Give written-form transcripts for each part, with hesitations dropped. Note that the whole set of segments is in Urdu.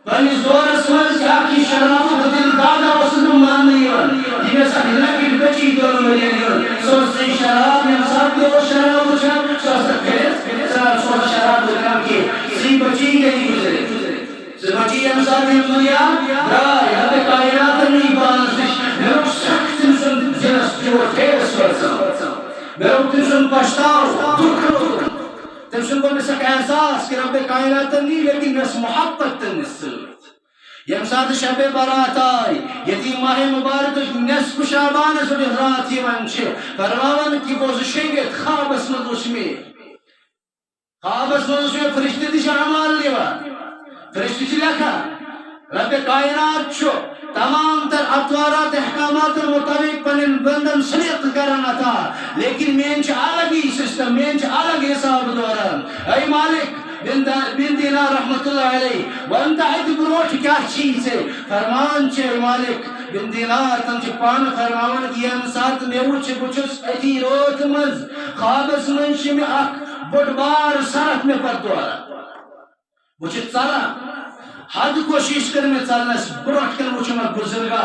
پنس دورس مز اکی شراب دل دادا وسن ماننے یہ سب لکٹ بچی دور ورین سو سے شراب یم سب دو شراب چھ سو پھر سو شراب کام کی سی بچی گئی گزرے سی بچی یم سب دنیا برائے ہتے کائنات نہیں بانس میرو سخت سن جنس جو ٹھیس ورسا میرو تم پشتاو دکھ تم سن کو مسک احساس کہ رب کائنات نہیں لیکن اس محبت تنس یم سات شب برات آئی یتیم ماہ مبارک نصف شعبان اس وجہ رات یمن چھے فرماون کی بوز شنگت خواب اسمد اسمی فرشتے دیش عمال لیوا فرشتے چھ لکھا رب کائنات چھو تمام تر اطوارات احکامات المطابق پنن بندن سلیت کرنا تھا لیکن مین چھ الگ ہی سسٹم مین چھ الگ حساب دوران اے مالک بن دینار رحمت اللہ علیہ وانت آیت بروٹ کیا چیز ہے فرمان چھے مالک بن دینار تم چھ پان فرمان کی ہم ساتھ میو چھ بچس اتی روت مز خوابس منش میں اک بڑبار سرک میں پر دوارا بچت سارا حد کوشش کر میں چلنس بروٹ کر وچھ میں بزرگا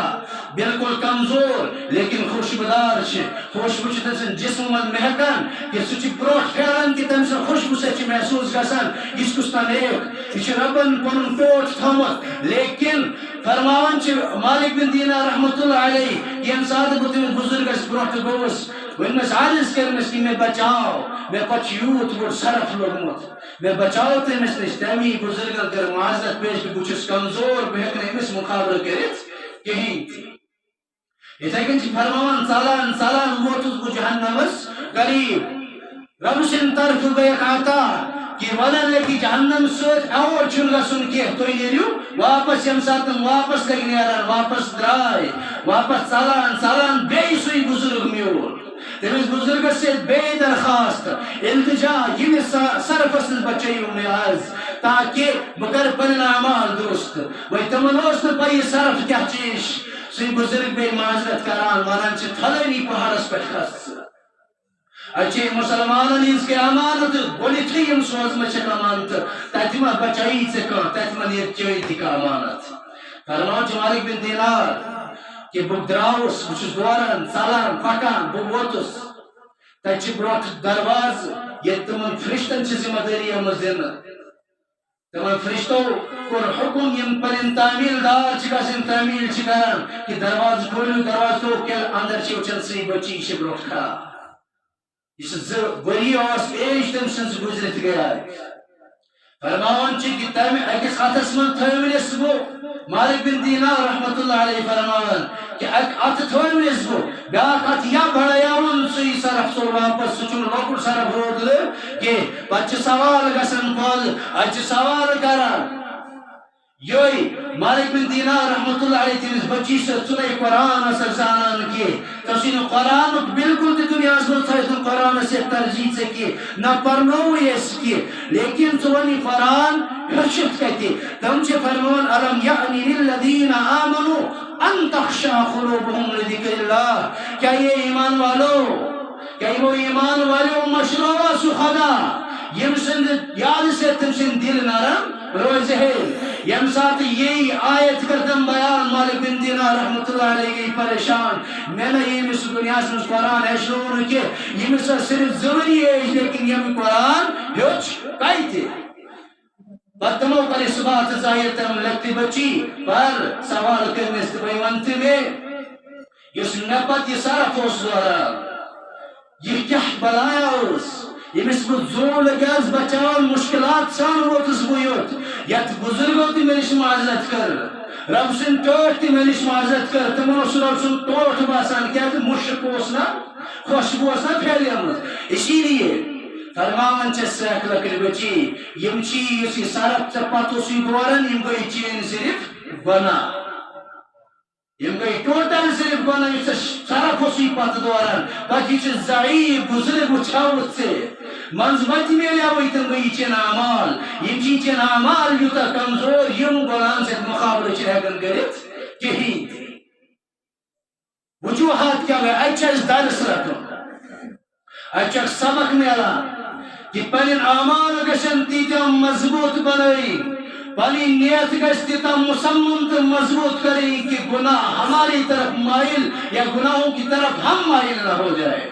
بالکل کمزور لیکن خوشبدار چھ خوشبو چھ تم جسم من مہکن کہ سچ بروٹ پھیرن کہ تم سے خوشبو سے چھ محسوس گسن اس کستا نیک یہ ربن پنن ٹوٹ تھمت لیکن فرماون چھ مالک بن دینار رحمت اللہ علیہ یہ ساتھ بتم بزرگس بروٹ گوس ون مس عاجز کرنس کہ میں بچاؤ میں پچ یوت بڑ صرف لوگمت میں بچاؤ تمس نش تمی بزرگن کر معذرت پیش کہ بچس کمزور بہ ہیکن امس مقابلہ کرت کہیں اتھے کن فرمان سالان ووتس بہ جہنمس قریب رب سن طرف گئی عطا کہ ونن لگی جہنم سۭتۍ اور چھُنہٕ گژھُن کینٛہہ تُہۍ نیٖرِو واپس ییٚمہِ ساتہٕ واپس لگہِ نیران واپس درٛاے واپس ژلان بیٚیہِ سُے بُزرگ میوٗل تٔمِس بُزرگس سۭتۍ بیٚیہِ درخواست التجا ییٚمِس صرفس منٛز بچٲیِو مےٚ آز تاکہِ بہٕ کرٕ پنٕنۍ اعمال درست وۄنۍ تِمن اوس نہٕ پَیی صرف کیٛاہ چیٖز سُے بُزرگ بیٚیہِ معذرت کران ونان چھِ پھلٲنی پہاڑس پٮ۪ٹھ کھس اچھے مسلمانن ہز کے امانت گۄڈنیتھٕے یم سوزمژ چھکھ امانت تتہِ ما بچایی ژےٚ کانٛہہ تتہِ ما نیرِ چٲنۍ تہِ کانٛہہ امانت فرمان چھُ مالک بن دینار کہ بہٕ درٛاوُس بہٕ چھُس دوران ژلان پکان بہٕ ووتُس تتہِ چھِ برٛونٛٹھ دروازٕ ییٚتہِ تِمن فرشتن چھِ ذمہٕ دٲری آمٕژ دِنہٕ تِمن فرشتو کوٚر حکم یم پنٕنۍ تعمیل دار چھِ گژھان تعمیل چھِ کران کہ دروازٕ کھوٗلِو دروازٕ کھوٗلِو کیٛاہ اندر چھِ وٕچھان سُے بچی یہِ چھِ برٛونٛٹھ کھڑا یہ ؤری اوس ایج تم سن گزرت گیا فرماون چھ کہ تم اکس ہاتھس من تھوِنس بو مالک بن دینار رحمت اللہ علیہ فرماون کہ ات تھوِنس بو بیاکھ ات یا بڑایاون سُے صرف سو واپس سُہ چھُنہٕ لۄکُٹ صرف روٗدلہٕ کینٛہہ پتہٕ چھِ سوال گژھان پل اتہِ چھِ سوال کران یوٚے مالک بن دینار رحمت اللہ علیہ تٔمِس بچی سۭتۍ ژٕ نَے قرآن ٲسکھ زانان کینٛہہ ژےٚ اوسُے نہٕ قرآنُک بالکل تہِ دُنیاہس منٛز تھٲیِتھ نہٕ قرآنس سۭتۍ ترجیح ژےٚ کینٛہہ نہ پرنووُے اَسہِ کینٛہہ لیکن ژٕ وَن یہِ قرآن ہیٚچھِتھ کتہِ تِم چھِ فرماوان الم یأنِ للذین آمنوا ان تخشع قلوبہم لذکر اللہ کیا یہ ایمان والو کیا وہ ایمان والو مشروع سُہ خدا یم سند یاد سے تم سند دل نرم روز ہے یم ساتھ یہی آیت کردم بیان مالک بن دینار رحمت اللہ علیہ گئی پریشان میں نے یہ اس دنیا سے قرآن ایشنون کے یہ مسا صرف ضروری ہے لیکن یہ قرآن ہیوچ کئی تھے بطموں پر اس بات ظاہر تم لگتی بچی پر سوال کرنے سے بھائی منتی میں یہ نبت یہ سارا فوس دورا یہ کیا بلایا اس یمس بہ زور لگیس بچان مشکلات سان ووتس بہ یوت یت بزرگو تہ مے نش معذرت کر رب سن ٹوٹ تہ مے نش معذرت کر تمن اوس رب سن ٹوٹ باسان کیا مشک اوس نا خوشبو اوس نا پھیلیمٕژ اسی لیے فرماون چھ سیک لکڑ بچی یم چیز یہ سرف ژے پتہٕ اوسُے دوران یم گٔے چین صرف بنا یم گئی ٹوٹل صرف بنا یہ سرف اوسُے پتہٕ دوران پتہٕ یہ ضعیف بزرگ وچھاوت ژے منز مت میلیاوے تم گئی چین اعمال یم چین اعمال یوتا کمزور یم غلام سے مقابلہ چھ ہیکن کرت کہین وجوہات کیا گئے اچھا درس رٹن اچھا سبق ملان کہ پنن اعمال گژھن تیتیا مضبوط بنائی پنی نیت گشتی تا مسمم تو مضبوط کریں کہ گناہ ہماری طرف مائل یا گناہوں کی طرف ہم مائل نہ ہو جائے.